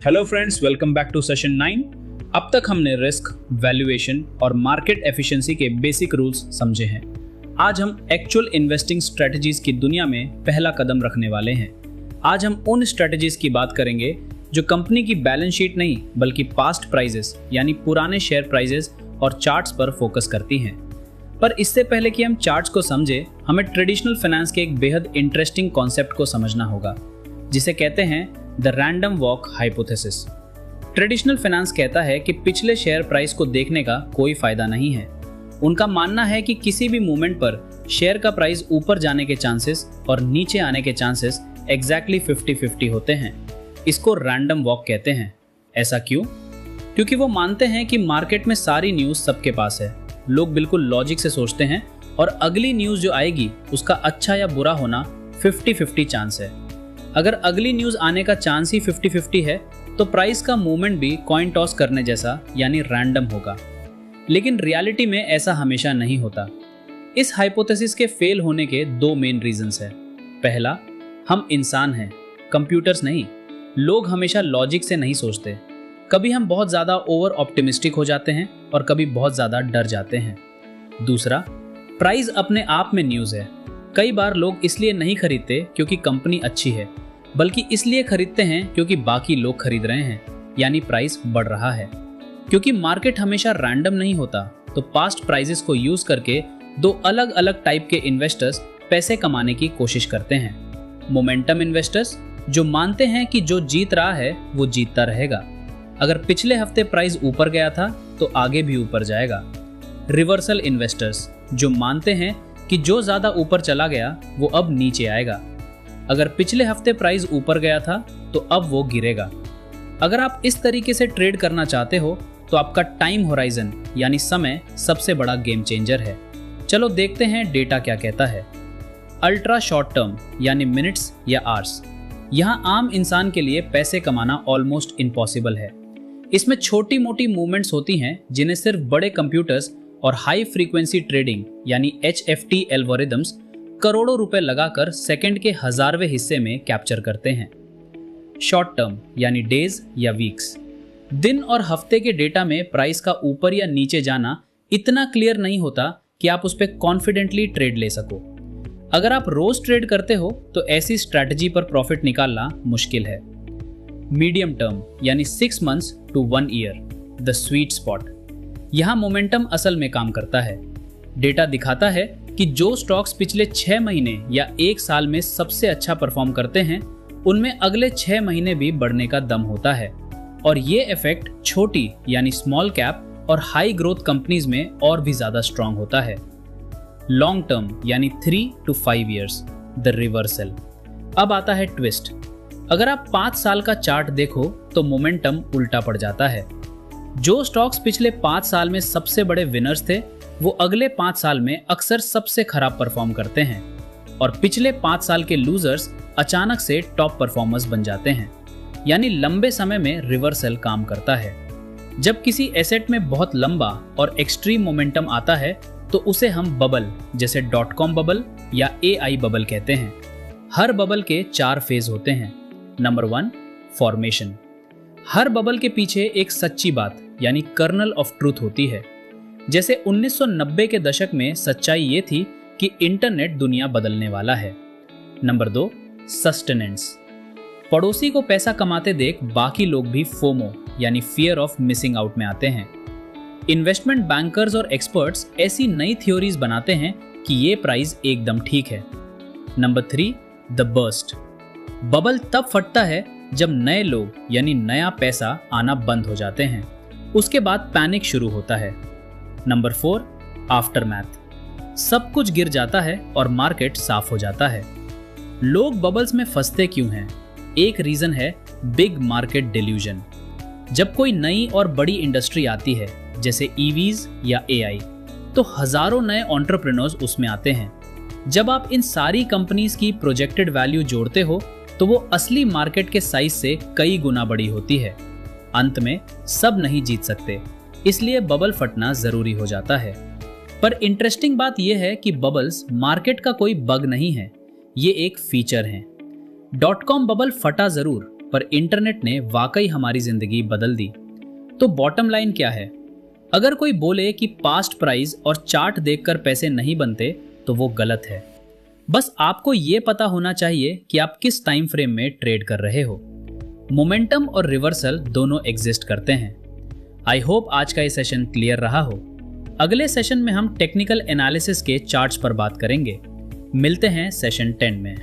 Hello friends, welcome back to session 9। अब तक हमने रिस्क, वैल्यूएशन और मार्केट एफिशिएंसी के बेसिक रूल्स समझे हैं। आज हम एक्चुअल इन्वेस्टिंग स्ट्रेटजीज की दुनिया में पहला कदम रखने वाले हैं। आज हम उन स्ट्रेटजीज की बात करेंगे जो कंपनी की बैलेंस शीट नहीं बल्कि पास्ट प्राइजेस यानी पुराने शेयर प्राइजेस और चार्ट्स पर फोकस करती हैं। पर इससे पहले कि हम चार्ट्स को समझे, हमें ट्रेडिशनल फाइनेंस के एक बेहद इंटरेस्टिंग कॉन्सेप्ट को समझना होगा, जिसे कहते हैं the random walk hypothesis. Traditional finance कहता है कि पिछले शेयर प्राइस को देखने का कोई फायदा नहीं है। उनका मानना है कि किसी भी मोमेंट पर शेयर का प्राइस ऊपर जाने के चांसेस और नीचे आने के चांसेस एग्जैक्टली 50-50 होते हैं। इसको रैंडम वॉक कहते हैं। ऐसा क्यों? क्योंकि वो मानते हैं कि मार्केट में सारी न्यूज़ सबके पास है। लोग बिल्कुल लॉजिक से सोचते हैं और अगली न्यूज़ जो आएगी उसका अच्छा या बुरा होना 50-50 चांस है। अगर अगली न्यूज़ आने का चांस ही 50-50 है तो प्राइस का मूवमेंट भी कॉइन टॉस करने जैसा यानी रैंडम होगा। लेकिन रियलिटी में ऐसा हमेशा नहीं होता। इस हाइपोथेसिस के फेल होने के दो मेन रीजंस हैं। पहला, हम इंसान हैं, कंप्यूटर्स नहीं। लोग हमेशा लॉजिक से नहीं सोचते। कभी हम बहुत ज़्यादा ओवर ऑप्टिमिस्टिक हो जाते हैं और कभी बहुत ज़्यादा डर जाते हैं। दूसरा, प्राइस अपने आप में न्यूज़ है। कई बार लोग इसलिए नहीं खरीदते क्योंकि कंपनी अच्छी है, बल्कि इसलिए खरीदते हैं क्योंकि बाकी लोग खरीद रहे हैं, यानी प्राइस बढ़ रहा है। क्योंकि मार्केट हमेशा रैंडम नहीं होता, तो पास्ट प्राइसेस को यूज करके दो अलग अलग टाइप के इन्वेस्टर्स पैसे कमाने की कोशिश करते हैं। मोमेंटम इन्वेस्टर्स, जो मानते हैं कि जो जीत रहा है वो जीतता रहेगा। अगर पिछले हफ्ते प्राइस ऊपर गया था तो आगे भी ऊपर जाएगा। रिवर्सल इन्वेस्टर्स, जो मानते हैं कि जो ज्यादा ऊपर चला गया वो अब नीचे आएगा। अगर पिछले हफ्ते प्राइस ऊपर गया था तो अब वो गिरेगा। अगर आप इस तरीके से ट्रेड करना चाहते हो तो आपका टाइम होराइजन यानी समय सबसे बड़ा गेम चेंजर है। चलो देखते हैं डेटा क्या कहता है। अल्ट्रा शॉर्ट टर्म यानी मिनट्स या आवर्स, यहाँ आम इंसान के लिए पैसे कमाना ऑलमोस्ट इम्पॉसिबल है। इसमें छोटी मोटी मूवमेंट्स होती हैं जिन्हें सिर्फ बड़े कंप्यूटर्स और हाई फ्रीक्वेंसी ट्रेडिंग यानी HFT एल्गोरिदम्स करोड़ों रुपए लगाकर सेकंड के 1000वें हिस्से में कैप्चर करते हैं। शॉर्ट टर्म यानी डेज या वीक्स, दिन और हफ्ते के डेटा में प्राइस का ऊपर या नीचे जाना इतना क्लियर नहीं होता कि आप उस पर कॉन्फिडेंटली ट्रेड ले सको। अगर आप रोज ट्रेड करते हो तो ऐसी स्ट्रैटेजी पर प्रॉफिट निकालना मुश्किल है। मीडियम टर्म यानी 6 months to 1 year, the sweet spot, यहाँ मोमेंटम असल में काम करता है। डेटा दिखाता है कि जो स्टॉक्स पिछले 6 महीने या 1 साल में सबसे अच्छा परफॉर्म करते हैं उनमें अगले 6 महीने भी बढ़ने का दम होता है। और ये इफेक्ट छोटी यानी स्मॉल कैप और हाई ग्रोथ कंपनीज में और भी ज्यादा स्ट्रांग होता है। लॉन्ग टर्म यानी 3 to 5 years, द रिवर्सल। अब आता है ट्विस्ट। अगर आप 5 साल का चार्ट देखो तो मोमेंटम उल्टा पड़ जाता है। जो स्टॉक्स पिछले 5 साल में सबसे बड़े विनर्स थे वो अगले 5 साल में अक्सर सबसे खराब परफॉर्म करते हैं और पिछले 5 साल के लूजर्स अचानक से टॉप परफॉर्मर्स बन जाते हैं। यानी लंबे समय में रिवर्सल काम करता है। जब किसी एसेट में बहुत लंबा और एक्सट्रीम मोमेंटम आता है तो उसे हम बबल, जैसे .com बबल या AI बबल कहते हैं। हर बबल के 4 फेज होते हैं। Number 1, formation. हर बबल के पीछे एक सच्ची बात यानी कर्नल ऑफ ट्रूथ होती है। जैसे 1990 के दशक में सच्चाई ये थी कि इंटरनेट दुनिया बदलने वाला है। Number 2, sustenance. पड़ोसी को पैसा कमाते देख बाकी लोग भी फोमो यानी फियर ऑफ मिसिंग आउट में आते हैं। इन्वेस्टमेंट बैंकर्स और एक्सपर्ट्स ऐसी नई थ्योरीज बनाते हैं कि ये प्राइस एकदम ठीक है। Number 3, the burst. बबल तब फटता है जब नए लोग यानी नया पैसा आना बंद हो जाते हैं। उसके बाद पैनिक शुरू होता है। Number 4, aftermath. सब कुछ गिर जाता है और मार्केट साफ हो जाता है। लोग बबल्स में फंसते क्यों हैं? एक रीजन है बिग मार्केट डिल्यूजन। जब कोई नई और बड़ी इंडस्ट्री आती है जैसे EVs या AI, तो हजारों नए एंटरप्रेन्योर्स उसमें आते हैं। जब आप इन सारी कंपनीज की प्रोजेक्टेड वैल्यू जोड़ते हो तो वो असली मार्केट के साइज से कई गुना बड़ी होती है। अंत में सब नहीं जीत सकते, इसलिए बबल फटना जरूरी हो जाता है। पर इंटरेस्टिंग बात यह है कि बबल्स मार्केट का कोई बग नहीं है, ये एक फीचर है। .com बबल फटा जरूर, पर इंटरनेट ने वाकई हमारी जिंदगी बदल दी। तो बॉटम लाइन क्या है? अगर कोई बोले कि पास्ट प्राइस और चार्ट देखकर पैसे नहीं बनते तो वो गलत है। बस आपको ये पता होना चाहिए कि आप किस टाइम फ्रेम में ट्रेड कर रहे हो। मोमेंटम और रिवर्सल दोनों एग्जिस्ट करते हैं। आई होप आज का ये सेशन क्लियर रहा हो। अगले सेशन में हम टेक्निकल एनालिसिस के चार्ट्स पर बात करेंगे। मिलते हैं सेशन 10 में।